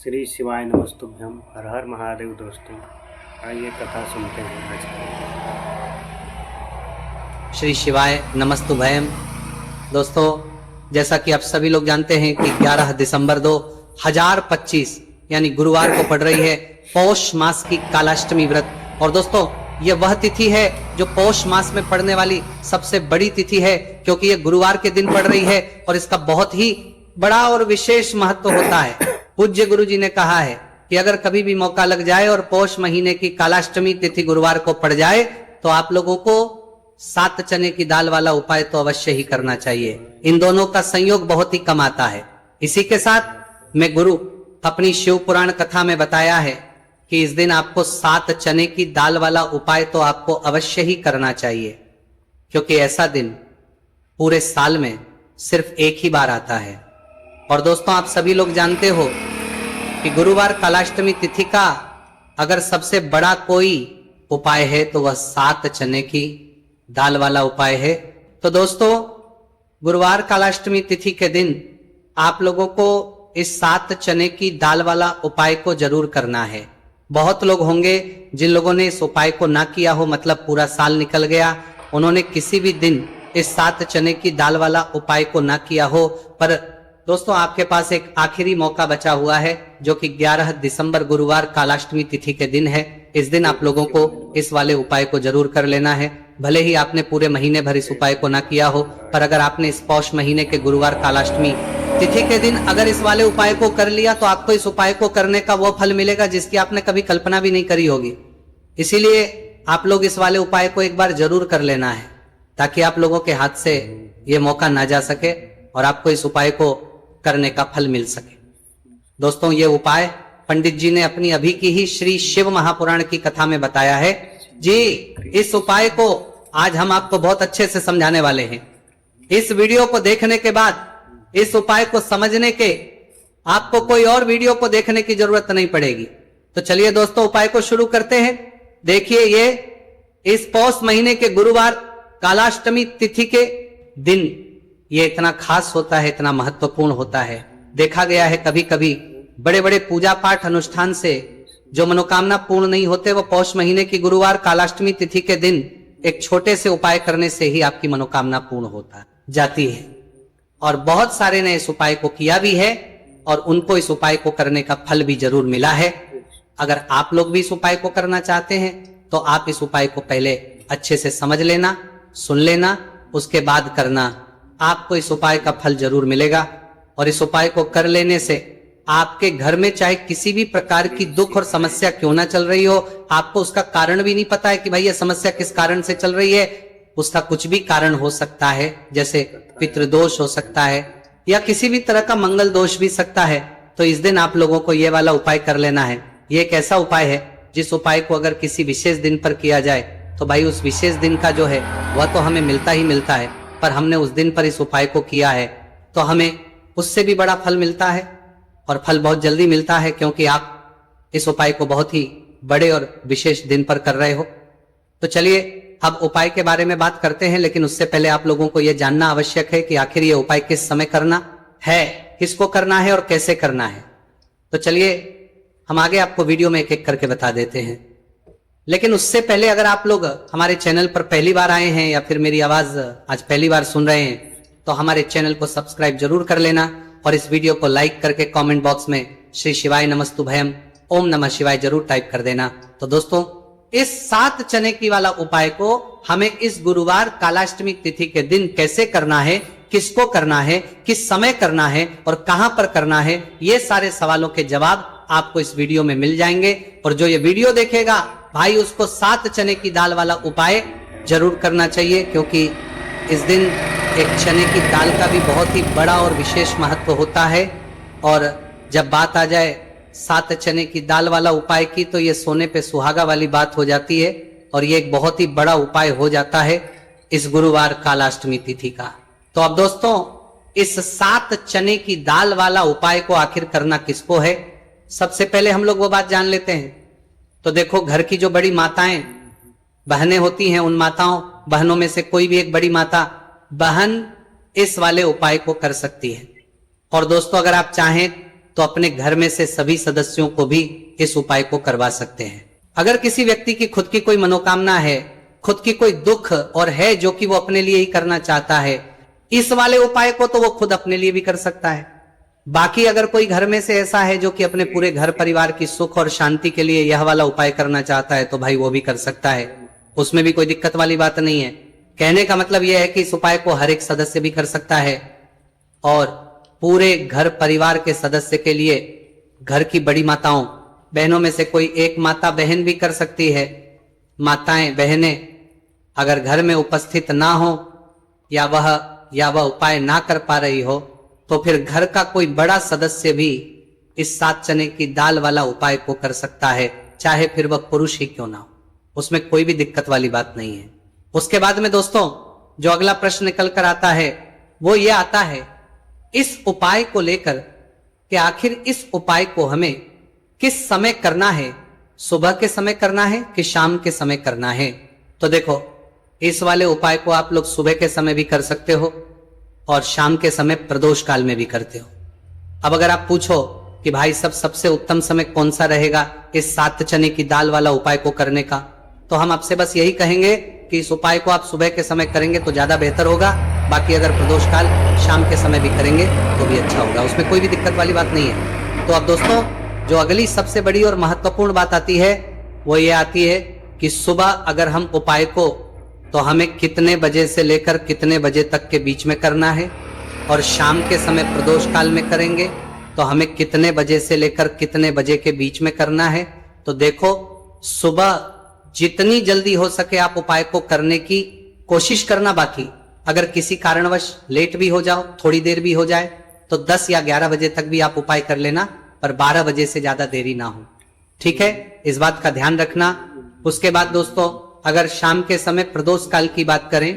श्री शिवाय नमस्तुभ्यम। हर हर महादेव। दोस्तों आइए कथा सुनते हैं आज की। श्री शिवाय नमस्तुभयम। दोस्तों जैसा कि आप सभी लोग जानते हैं कि 11 दिसंबर 2025 यानी गुरुवार को पड़ रही है पौष मास की कालाष्टमी व्रत। और दोस्तों ये वह तिथि है जो पौष मास में पड़ने वाली सबसे बड़ी तिथि है, क्योंकि ये गुरुवार के दिन पड़ रही है और इसका बहुत ही बड़ा और विशेष महत्व होता है। पूज्य गुरु जी ने कहा है कि अगर कभी भी मौका लग जाए और पौष महीने की कालाष्टमी तिथि गुरुवार को पड़ जाए तो आप लोगों को 7 चने की दाल वाला उपाय तो अवश्य ही करना चाहिए। इन दोनों का संयोग बहुत ही कम आता है। इसी के साथ में गुरु अपनी शिव पुराण कथा में बताया है कि इस दिन आपको 7 चने की दाल वाला उपाय तो आपको अवश्य ही करना चाहिए, क्योंकि ऐसा दिन पूरे साल में सिर्फ एक ही बार आता है। और दोस्तों आप सभी लोग जानते हो कि गुरुवार कालाष्टमी तिथि का अगर सबसे बड़ा कोई उपाय है तो वह 7 चने की दाल वाला उपाय है। तो दोस्तों गुरुवार कालाष्टमी तिथि के दिन आप लोगों को इस 7 चने की दाल वाला उपाय को जरूर करना है। बहुत लोग होंगे जिन लोगों ने इस उपाय को ना किया हो, मतलब पूरा साल निकल गया, उन्होंने किसी भी दिन इस 7 चने की दाल वाला उपाय को ना किया हो। पर दोस्तों आपके पास एक आखिरी मौका बचा हुआ है जो कि 11 दिसंबर गुरुवार कालाष्टमी तिथि के दिन है। इस दिन आप लोगों को इस वाले उपाय को जरूर कर लेना है। भले ही आपने पूरे महीने भर इस उपाय को ना किया हो, पर अगर आपने इस पौष महीने के गुरुवार कालाष्टमी तिथि के दिन अगर इस वाले उपाय को कर लिया तो आपको इस उपाय को करने का वो फल मिलेगा जिसकी आपने कभी कल्पना भी नहीं करी होगी। इसीलिए आप लोग इस वाले उपाय को एक बार जरूर कर लेना है, ताकि आप लोगों के हाथ से ये मौका ना जा सके और आपको इस उपाय को करने का फल मिल सके। दोस्तों ये उपाय पंडित जी ने अपनी अभी की ही श्री शिव महापुराण की कथा में बताया है जी। इस उपाय को आज हम आपको बहुत अच्छे से समझाने वाले हैं। इस वीडियो को देखने के बाद इस उपाय को समझने के आपको कोई और वीडियो को देखने की जरूरत नहीं पड़ेगी। तो चलिए दोस्तों उपाय को शुरू करते हैं। देखिए ये इस पौष महीने के गुरुवार कालाष्टमी तिथि के दिन ये इतना खास होता है, इतना महत्वपूर्ण होता है। देखा गया है कभी कभी बड़े बड़े पूजा पाठ अनुष्ठान से जो मनोकामना पूर्ण नहीं होते, वो पौष महीने की गुरुवार कालाष्टमी तिथि के दिन एक छोटे से उपाय करने से ही आपकी मनोकामना पूर्ण होता जाती है। और बहुत सारे ने इस उपाय को किया भी है और उनको इस उपाय को करने का फल भी जरूर मिला है। अगर आप लोग भी इस उपाय को करना चाहते हैं तो आप इस उपाय को पहले अच्छे से समझ लेना, सुन लेना, उसके बाद करना। आपको इस उपाय का फल जरूर मिलेगा। और इस उपाय को कर लेने से आपके घर में चाहे किसी भी प्रकार की दुख और समस्या क्यों ना चल रही हो, आपको उसका कारण भी नहीं पता है कि भाई ये समस्या किस कारण से चल रही है, उसका कुछ भी कारण हो सकता है, जैसे पितृदोष हो सकता है या किसी भी तरह का मंगल दोष भी सकता है। तो इस दिन आप लोगों को ये वाला उपाय कर लेना है। ये एक ऐसा उपाय है जिस उपाय को अगर किसी विशेष दिन पर किया जाए तो भाई उस विशेष दिन का जो है वह तो हमें मिलता ही मिलता है, पर हमने उस दिन पर इस उपाय को किया है तो हमें उससे भी बड़ा फल मिलता है। और फल बहुत जल्दी मिलता है क्योंकि आप इस उपाय को बहुत ही बड़े और विशेष दिन पर कर रहे हो। तो चलिए अब उपाय के बारे में बात करते हैं, लेकिन उससे पहले आप लोगों को यह जानना आवश्यक है कि आखिर ये उपाय किस समय करना है, किसको करना है और कैसे करना है। तो चलिए हम आगे आपको वीडियो में एक एक करके बता देते हैं। लेकिन उससे पहले अगर आप लोग हमारे चैनल पर पहली बार आए हैं या फिर मेरी आवाज आज पहली बार सुन रहे हैं तो हमारे चैनल को सब्सक्राइब जरूर कर लेना और इस वीडियो को लाइक करके कमेंट बॉक्स में श्री शिवाय नमस्तुभयम ओम नमः शिवाय जरूर टाइप कर देना। तो दोस्तों इस 7 चने की वाला उपाय को हमें इस गुरुवार कालाष्टमी तिथि के दिन कैसे करना है, किसको करना है, किस समय करना है और कहां पर करना है, ये सारे सवालों के जवाब आपको इस वीडियो में मिल जाएंगे। और जो ये वीडियो देखेगा भाई उसको 7 चने की दाल वाला उपाय जरूर करना चाहिए, क्योंकि इस दिन एक चने की दाल का भी बहुत ही बड़ा और विशेष महत्व होता है। और जब बात आ जाए 7 चने की दाल वाला उपाय की तो ये सोने पे सुहागा वाली बात हो जाती है और ये एक बहुत ही बड़ा उपाय हो जाता है इस गुरुवार कालाष्टमी तिथि का। तो अब दोस्तों इस 7 चने की दाल वाला उपाय को आखिर करना किसको है, सबसे पहले हम लोग वो बात जान लेते हैं। तो देखो घर की जो बड़ी माताएं बहनें होती हैं, उन माताओं बहनों में से कोई भी एक बड़ी माता बहन इस वाले उपाय को कर सकती है। और दोस्तों अगर आप चाहें तो अपने घर में से सभी सदस्यों को भी इस उपाय को करवा सकते हैं। अगर किसी व्यक्ति की खुद की कोई मनोकामना है, खुद की कोई दुख और है जो कि वो अपने लिए ही करना चाहता है, इस वाले उपाय को तो वो खुद अपने लिए भी कर सकता है। बाकी अगर कोई घर में से ऐसा है जो कि अपने पूरे घर परिवार की सुख और शांति के लिए यह वाला उपाय करना चाहता है, तो भाई वो भी कर सकता है, उसमें भी कोई दिक्कत वाली बात नहीं है। कहने का मतलब यह है कि इस उपाय को हर एक सदस्य भी कर सकता है और पूरे घर परिवार के सदस्य के लिए घर की बड़ी माताओं बहनों में से कोई एक माता बहन भी कर सकती है। माताएं बहनें अगर घर में उपस्थित ना हो या वह उपाय ना कर पा रही हो, तो फिर घर का कोई बड़ा सदस्य भी इस 7 चने की दाल वाला उपाय को कर सकता है, चाहे फिर वह पुरुष ही क्यों ना हो, उसमें कोई भी दिक्कत वाली बात नहीं है। उसके बाद में दोस्तों जो अगला प्रश्न निकल कर आता है वो ये आता है इस उपाय को लेकर कि आखिर इस उपाय को हमें किस समय करना है, सुबह के समय करना है कि शाम के समय करना है। तो देखो, इस वाले उपाय को आप लोग सुबह के समय भी कर सकते हो और शाम के समय प्रदोष काल में भी करते हो। अब अगर आप पूछो कि भाई सबसे उत्तम समय कौन सा रहेगा इस 7 चने की दाल वाला उपाय को करने का, तो हम आपसे बस यही कहेंगे कि इस उपाय को आप सुबह के समय करेंगे तो ज्यादा बेहतर होगा। बाकी अगर प्रदोष काल शाम के समय भी करेंगे तो भी अच्छा होगा, उसमें कोई भी दिक्कत वाली बात नहीं है। तो अब दोस्तों जो अगली सबसे बड़ी और महत्वपूर्ण बात आती है वो ये आती है कि सुबह अगर हम उपाय को, तो हमें कितने बजे से लेकर कितने बजे तक के बीच में करना है, और शाम के समय प्रदोष काल में करेंगे तो हमें कितने बजे से लेकर कितने बजे के बीच में करना है। तो देखो, सुबह जितनी जल्दी हो सके आप उपाय को करने की कोशिश करना। बाकी अगर किसी कारणवश लेट भी हो जाओ, थोड़ी देर भी हो जाए, तो 10 या 11 बजे तक भी आप उपाय कर लेना, पर 12 बजे से ज्यादा देरी ना हो, ठीक है, इस बात का ध्यान रखना। उसके बाद दोस्तों अगर शाम के समय प्रदोष काल की बात करें,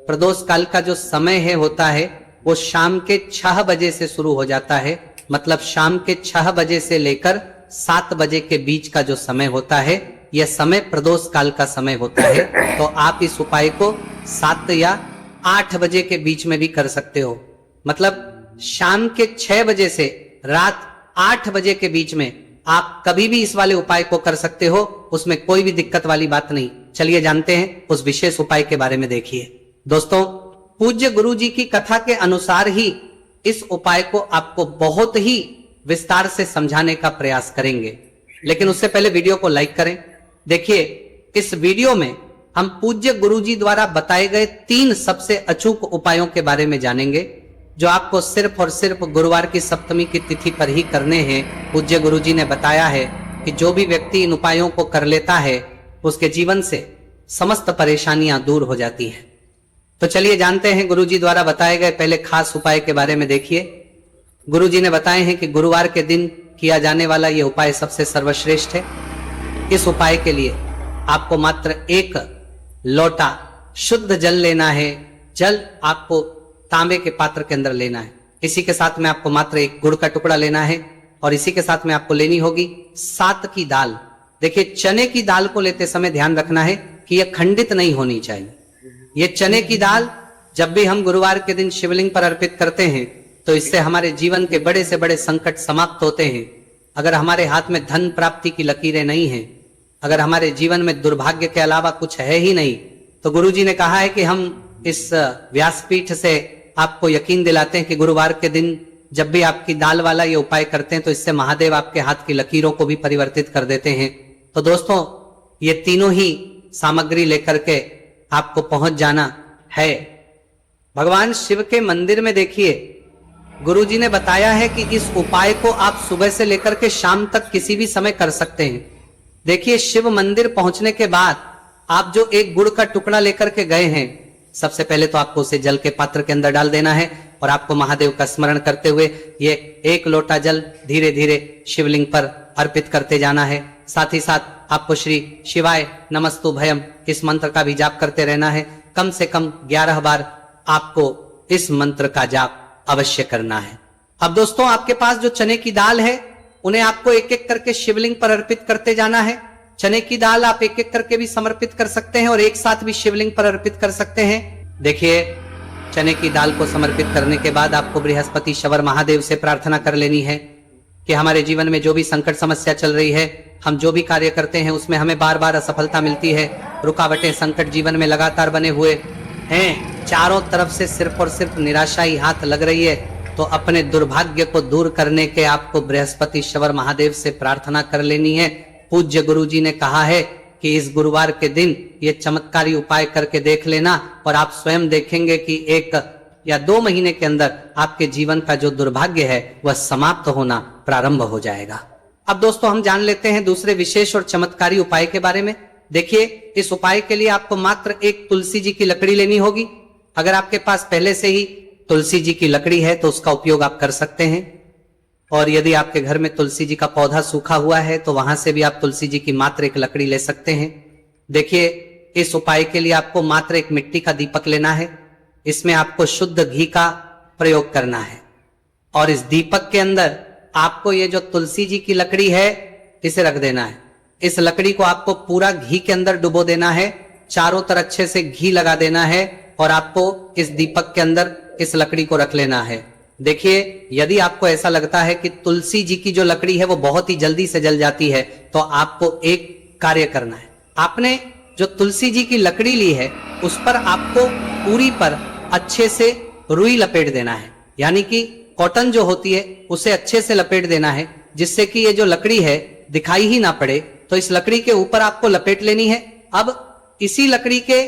प्रदोष काल का जो समय है होता है वो शाम के 6 बजे से शुरू हो जाता है। मतलब शाम के 6 बजे से लेकर 7 बजे के बीच का जो समय होता है, यह समय प्रदोष काल का समय होता है। तो आप इस उपाय को 7 या 8 बजे के बीच में भी कर सकते हो। मतलब शाम के 6 बजे से रात 8 बजे के बीच में आप कभी भी इस वाले उपाय को कर सकते हो, उसमें कोई भी दिक्कत वाली बात नहीं। चलिए जानते हैं उस विशेष उपाय के बारे में। देखिए दोस्तों, पूज्य गुरु जी की कथा के अनुसार ही इस उपाय को आपको बहुत ही विस्तार से समझाने का प्रयास करेंगे, लेकिन उससे पहले वीडियो को लाइक करें। देखिए, इस वीडियो में हम पूज्य गुरु जी द्वारा बताए गए 3 सबसे अचूक उपायों के बारे में जानेंगे, जो आपको सिर्फ और सिर्फ गुरुवार की सप्तमी की तिथि पर ही करने हैं। पूज्य गुरु जी ने बताया है कि जो भी व्यक्ति इन उपायों को कर लेता है उसके जीवन से समस्त परेशानियां दूर हो जाती हैं। तो चलिए जानते हैं गुरु जी द्वारा बताए गए पहले खास उपाय के बारे में। देखिए, गुरु जी ने बताए हैं कि गुरुवार के दिन किया जाने वाला यह उपाय सबसे सर्वश्रेष्ठ है। इस उपाय के लिए आपको मात्र 1 लोटा शुद्ध जल लेना है। जल आपको तांबे के पात्र के अंदर लेना है। इसी के साथ में आपको मात्र 1 गुड़ का टुकड़ा लेना है और इसी के साथ में आपको लेनी होगी 7 की दाल। देखिए, चने की दाल को लेते समय ध्यान रखना है कि यह खंडित नहीं होनी चाहिए। ये चने की दाल जब भी हम गुरुवार के दिन शिवलिंग पर अर्पित करते हैं तो इससे हमारे जीवन के बड़े से बड़े संकट समाप्त होते हैं। अगर हमारे हाथ में धन प्राप्ति की लकीरें नहीं हैं, अगर हमारे जीवन में दुर्भाग्य के अलावा कुछ है ही नहीं, तो गुरुजी ने कहा है कि हम इस व्यासपीठ से आपको यकीन दिलाते हैं कि गुरुवार के दिन जब भी आपकी दाल वाला ये उपाय करते हैं तो इससे महादेव आपके हाथ की लकीरों को भी परिवर्तित कर देते हैं। तो दोस्तों, ये तीनों ही सामग्री लेकर के आपको पहुंच जाना है भगवान शिव के मंदिर में। देखिए, गुरुजी ने बताया है कि इस उपाय को आप सुबह से लेकर के शाम तक किसी भी समय कर सकते हैं। देखिए, शिव मंदिर पहुंचने के बाद आप जो 1 गुड़ का टुकड़ा लेकर के गए हैं, सबसे पहले तो आपको उसे जल के पात्र के अंदर डाल देना है और आपको महादेव का स्मरण करते हुए ये 1 लोटा जल धीरे धीरे शिवलिंग पर अर्पित करते जाना है। साथ ही साथ आपको श्री शिवाय नमस्तु भयम इस मंत्र का भी जाप करते रहना है। कम से कम 11 बार आपको इस मंत्र का जाप अवश्य करना है। अब दोस्तों, आपके पास जो चने की दाल है उन्हें आपको एक एक करके शिवलिंग पर अर्पित करते जाना है। चने की दाल आप एक एक करके भी समर्पित कर सकते हैं और एक साथ भी शिवलिंग पर अर्पित कर सकते हैं। देखिए, चने की दाल को समर्पित करने के बाद आपको बृहस्पति शवर महादेव से प्रार्थना कर लेनी है कि हमारे जीवन में जो भी संकट समस्या चल रही है, हम जो भी कार्य करते हैं उसमें हमें बार बार असफलता मिलती है, रुकावटें संकट जीवन में लगातार बने हुए हैं, चारों तरफ से सिर्फ और सिर्फ निराशा ही हाथ लग रही है, तो अपने दुर्भाग्य को दूर करने के आपको बृहस्पतिश्वर महादेव से प्रार्थना कर लेनी है। पूज्य गुरु जी ने कहा है कि इस गुरुवार के दिन ये चमत्कारी उपाय करके देख लेना और आप स्वयं देखेंगे कि 1 या 2 महीने के अंदर आपके जीवन का जो दुर्भाग्य है वह समाप्त होना प्रारंभ हो जाएगा। अब दोस्तों हम जान लेते हैं दूसरे विशेष और चमत्कारी उपाय के बारे में। देखिए, इस उपाय के लिए आपको मात्र एक तुलसी जी की लकड़ी लेनी होगी। अगर आपके पास पहले से ही तुलसी जी की लकड़ी है तो उसका उपयोग आप कर सकते हैं, और यदि आपके घर में तुलसी जी का पौधा सूखा हुआ है तो वहां से भी आप तुलसी जी की मात्र एक लकड़ी ले सकते हैं। देखिए, इस उपाय के लिए आपको मात्र एक मिट्टी का दीपक लेना है। इसमें आपको शुद्ध घी का प्रयोग करना है और इस दीपक के अंदर आपको ये जो तुलसी जी की लकड़ी है इसे रख देना है। इस लकड़ी को आपको पूरा घी के अंदर डुबो देना है, चारों तरफ अच्छे से घी लगा देना है और आपको इस दीपक के अंदर इस लकड़ी को रख लेना है। देखिए, यदि आपको ऐसा लगता है कि तुलसी जी की जो लकड़ी है वो बहुत ही जल्दी से जल जाती है तो आपको एक कार्य करना है। आपने जो तुलसी जी की लकड़ी ली है उस पर आपको पूरी पर अच्छे से रुई लपेट देना है, यानी कि कॉटन जो होती है उसे अच्छे से लपेट देना है, जिससे कि ये जो लकड़ी है दिखाई ही ना पड़े। तो इस लकड़ी के ऊपर आपको लपेट लेनी है। अब इसी लकड़ी के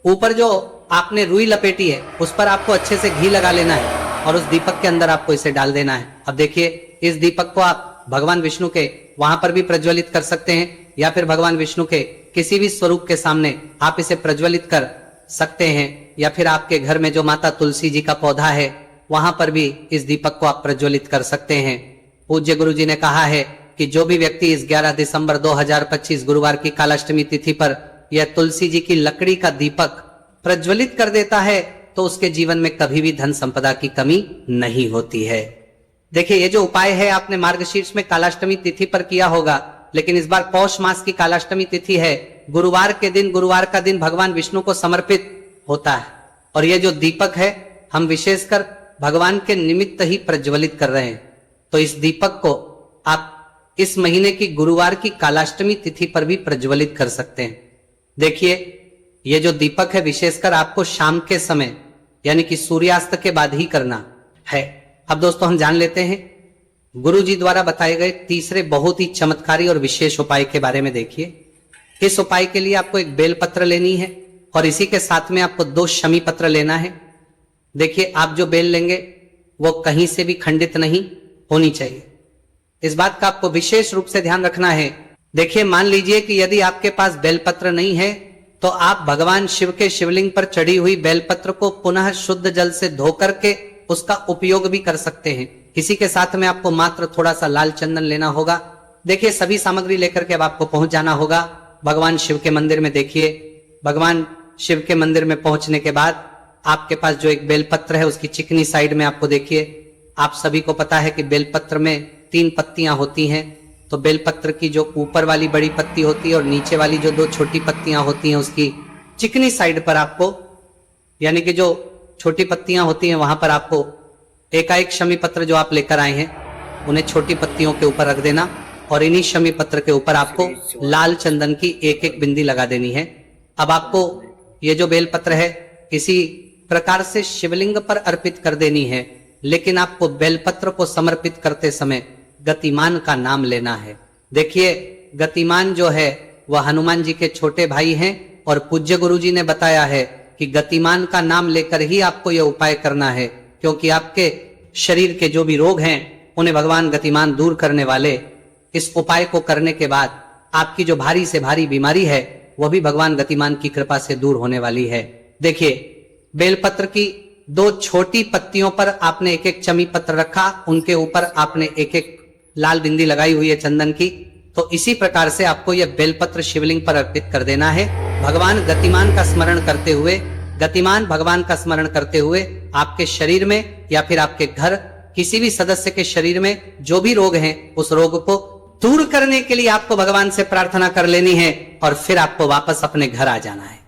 ऊपर जो आपने रुई लपेटी है उस पर आपको अच्छे से घी लगा लेना है और उस दीपक के अंदर आपको इसे डाल देना है। अब देखिए, इस दीपक को आप भगवान विष्णु के वहां पर भी प्रज्वलित कर सकते हैं या फिर भगवान विष्णु के किसी भी स्वरूप के सामने आप इसे प्रज्वलित कर सकते हैं, या फिर आपके घर में जो माता तुलसी जी का पौधा है वहां पर भी इस दीपक को आप प्रज्वलित कर सकते हैं। पूज्य गुरु जी ने कहा है कि जो भी व्यक्ति इस 11 दिसंबर 2025 गुरुवार की कालाष्टमी तिथि पर यह तुलसी जी की लकड़ी का दीपक प्रज्वलित कर देता है तो उसके जीवन में कभी भी धन संपदा की कमी नहीं होती है। देखिए, ये जो उपाय है आपने मार्गशीर्ष में कालाष्टमी तिथि पर किया होगा, लेकिन इस बार पौष मास की कालाष्टमी तिथि है, गुरुवार के दिन, गुरुवार का दिन भगवान विष्णु को समर्पित होता है और ये जो दीपक है हम विशेषकर भगवान के निमित्त ही प्रज्वलित कर रहे हैं। तो इस दीपक को आप इस महीने की गुरुवार की कालाष्टमी तिथि पर भी प्रज्वलित कर सकते हैं। देखिए, ये जो दीपक है विशेषकर आपको शाम के समय यानी कि सूर्यास्त के बाद ही करना है। अब दोस्तों हम जान लेते हैं गुरु जी द्वारा बताए गए तीसरे बहुत ही चमत्कारी और विशेष उपाय के बारे में। देखिए, इस उपाय के लिए आपको एक बेलपत्र लेनी है और इसी के साथ में आपको 2 शमी पत्र लेना है। देखिए, आप जो बेल लेंगे वो कहीं से भी खंडित नहीं होनी चाहिए, इस बात का आपको विशेष रूप से ध्यान रखना है। देखिए, मान लीजिए कि यदि आपके पास बेलपत्र नहीं है तो आप भगवान शिव के शिवलिंग पर चढ़ी हुई बेलपत्र को पुनः शुद्ध जल से धो करके उसका उपयोग भी कर सकते हैं। इसी के साथ में आपको मात्र थोड़ा सा लाल चंदन लेना होगा। देखिए, सभी सामग्री लेकर के अब आपको पहुंच जाना होगा भगवान शिव के मंदिर में। देखिए, भगवान शिव के मंदिर में पहुंचने के बाद आपके पास जो एक बेलपत्र है उसकी चिकनी साइड में आपको देखिए, आप सभी को पता है कि बेलपत्र में 3 पत्तियां होती हैं। तो बेलपत्र की जो ऊपर वाली बड़ी पत्ती होती है और नीचे वाली जो 2 छोटी पत्तियां होती हैं उसकी चिकनी साइड पर आपको, यानी कि जो छोटी पत्तियां होती हैं वहां पर आपको एकाएक शमी पत्र जो आप लेकर आए हैं उन्हें छोटी पत्तियों के ऊपर रख देना और इन्हीं शमी पत्र के ऊपर आपको लाल चंदन की एक बिंदी लगा देनी है। अब आपको ये जो बेलपत्र है इसी प्रकार से शिवलिंग पर अर्पित कर देनी है, लेकिन आपको बेलपत्र को समर्पित करते समय गतिमान का नाम लेना है। देखिए, गतिमान जो है वह हनुमान जी के छोटे भाई हैं और पूज्य गुरु जी ने बताया है कि गतिमान का नाम लेकर ही आपको यह उपाय करना है, क्योंकि आपके शरीर के जो भी रोग हैं उन्हें भगवान गतिमान दूर करने वाले। इस उपाय को करने के बाद आपकी जो भारी से भारी बीमारी है वह भी भगवान गतिमान की कृपा से दूर होने वाली है। देखिए, बेलपत्र की 2 छोटी पत्तियों पर आपने एक चमी पत्र रखा, उनके ऊपर आपने एक लाल बिंदी लगाई हुई है चंदन की। तो इसी प्रकार से आपको यह बेलपत्र शिवलिंग पर अर्पित कर देना है। भगवान गतिमान का स्मरण करते हुए, गतिमान भगवान का स्मरण करते हुए आपके शरीर में या फिर आपके घर किसी भी सदस्य के शरीर में जो भी रोग हैं उस रोग को दूर करने के लिए आपको भगवान से प्रार्थना कर लेनी है और फिर आपको वापस अपने घर आ जाना है।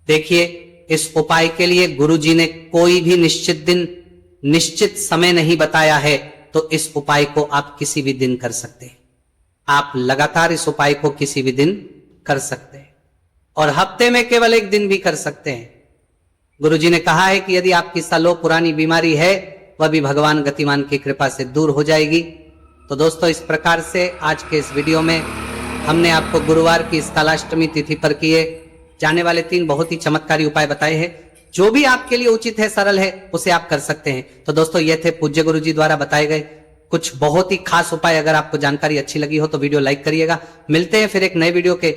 देखिए, इस उपाय के लिए गुरु जी ने कोई भी निश्चित दिन, निश्चित समय नहीं बताया है, तो इस उपाय को आप किसी भी दिन कर सकते हैं। आप लगातार इस उपाय को किसी भी दिन कर सकते हैं और हफ्ते में केवल एक दिन भी कर सकते हैं। गुरुजी ने कहा है कि यदि आपकी सालों पुरानी बीमारी है वह भी भगवान गतिमान की कृपा से दूर हो जाएगी। तो दोस्तों, इस प्रकार से आज के इस वीडियो में हमने आपको गुरुवार की इस कालाष्टमी तिथि पर किए जाने वाले 3 बहुत ही चमत्कारी उपाय बताए हैं। जो भी आपके लिए उचित है, सरल है, उसे आप कर सकते हैं। तो दोस्तों, ये थे पूज्य गुरुजी द्वारा बताए गए कुछ बहुत ही खास उपाय। अगर आपको जानकारी अच्छी लगी हो तो वीडियो लाइक करिएगा। मिलते हैं फिर एक नए वीडियो के